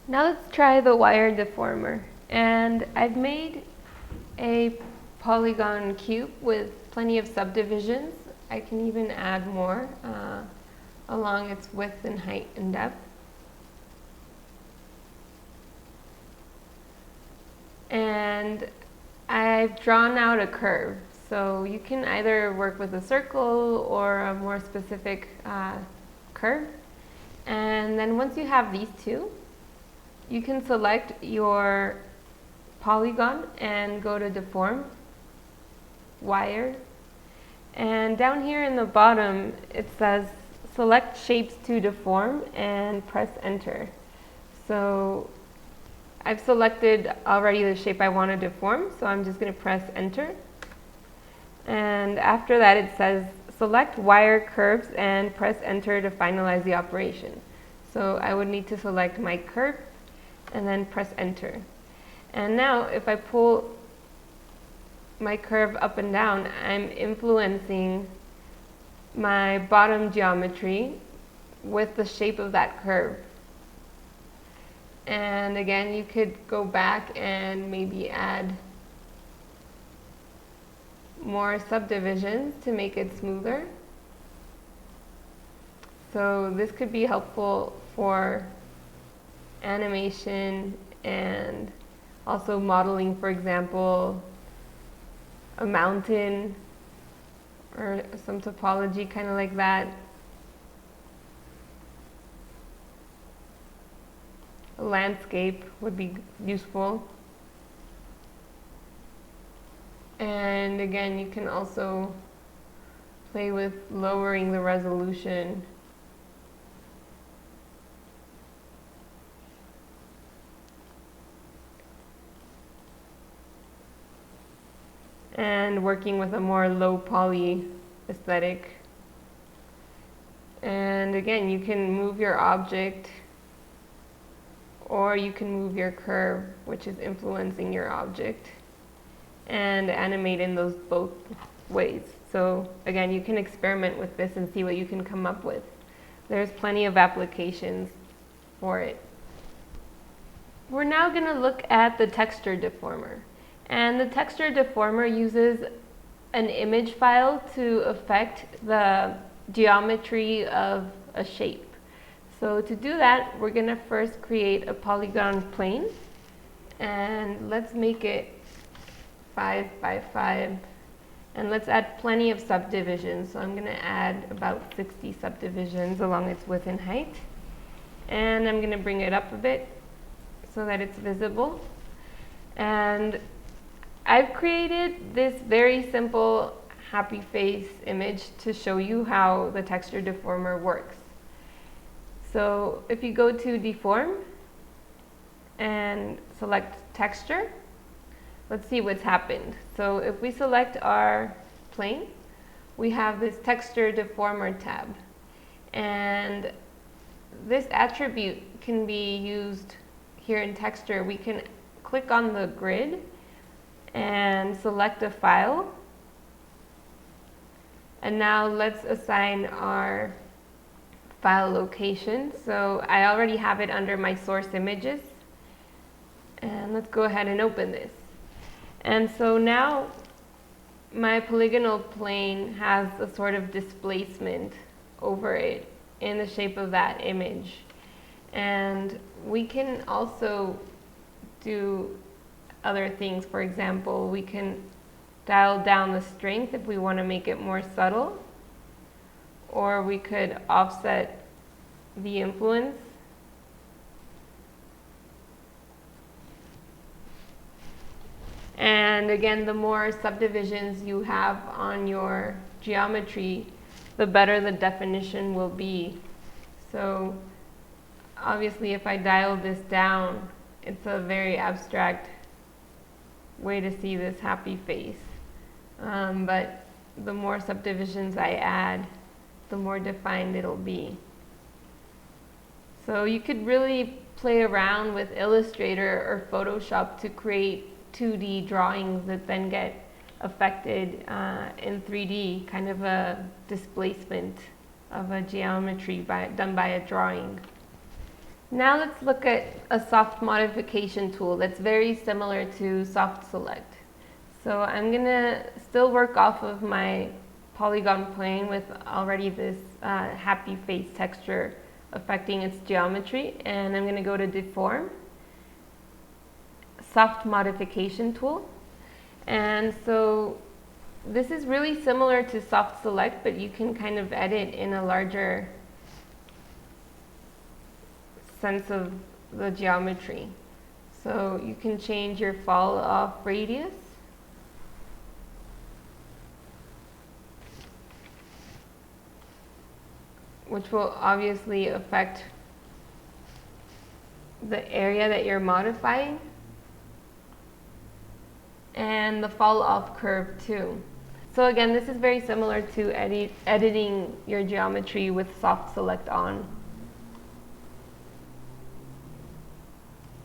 Now let's try the wire deformer. And I've made a polygon cube with plenty of subdivisions. I can even add more along its width and height and depth. And I've drawn out a curve. So you can either work with a circle or a more specific curve. And then once you have these two, you can select your polygon and go to Deform, Wire. And down here in the bottom, it says select shapes to deform and press enter. So I've selected already the shape I want to deform, so I'm just going to press enter. And after that it says select wire curves and press enter to finalize the operation. So I would need to select my curve and then press enter. And now if I pull my curve up and down, I'm influencing my bottom geometry with the shape of that curve. And again, you could go back and maybe add more subdivisions to make it smoother. So this could be helpful for animation and also modeling, for example, a mountain or some topology kind of like that. A landscape would be useful. And again, you can also play with lowering the resolution. And working with a more low poly aesthetic. And again, you can move your object or you can move your curve, which is influencing your object, and animate in those both ways. So again, you can experiment with this and see what you can come up with. There's plenty of applications for it. We're now going to look at the texture deformer. And the texture deformer uses an image file to affect the geometry of a shape. So to do that, we're going to first create a polygon plane. And let's make it 5 by 5. And let's add plenty of subdivisions. So I'm going to add about 60 subdivisions along its width and height. And I'm going to bring it up a bit so that it's visible. And I've created this very simple happy face image to show you how the texture deformer works. So if you go to Deform and select Texture, let's see what's happened. So if we select our plane, we have this Texture Deformer tab. And this attribute can be used here in Texture. We can click on the grid and select a file. And now let's assign our file location. So I already have it under my source images. And let's go ahead and open this. And so now my polygonal plane has a sort of displacement over it in the shape of that image. And we can also do other things. For example, we can dial down the strength if we want to make it more subtle, or we could offset the influence. And again, the more subdivisions you have on your geometry, the better the definition will be. So obviously if I dial this down, it's a very abstract way to see this happy face. But the more subdivisions I add, the more defined it'll be. So you could really play around with Illustrator or Photoshop to create 2D drawings that then get affected in 3D, kind of a displacement of a geometry done by a drawing. Now let's look at a soft modification tool that's very similar to soft select. So I'm gonna still work off of my polygon plane with already this happy face texture affecting its geometry, and I'm gonna go to Deform, soft modification tool. And so this is really similar to soft select, but you can kind of edit in a larger sense of the geometry. So you can change your fall off radius, which will obviously affect the area that you're modifying, and the fall off curve too. So again, this is very similar to editing your geometry with soft select on.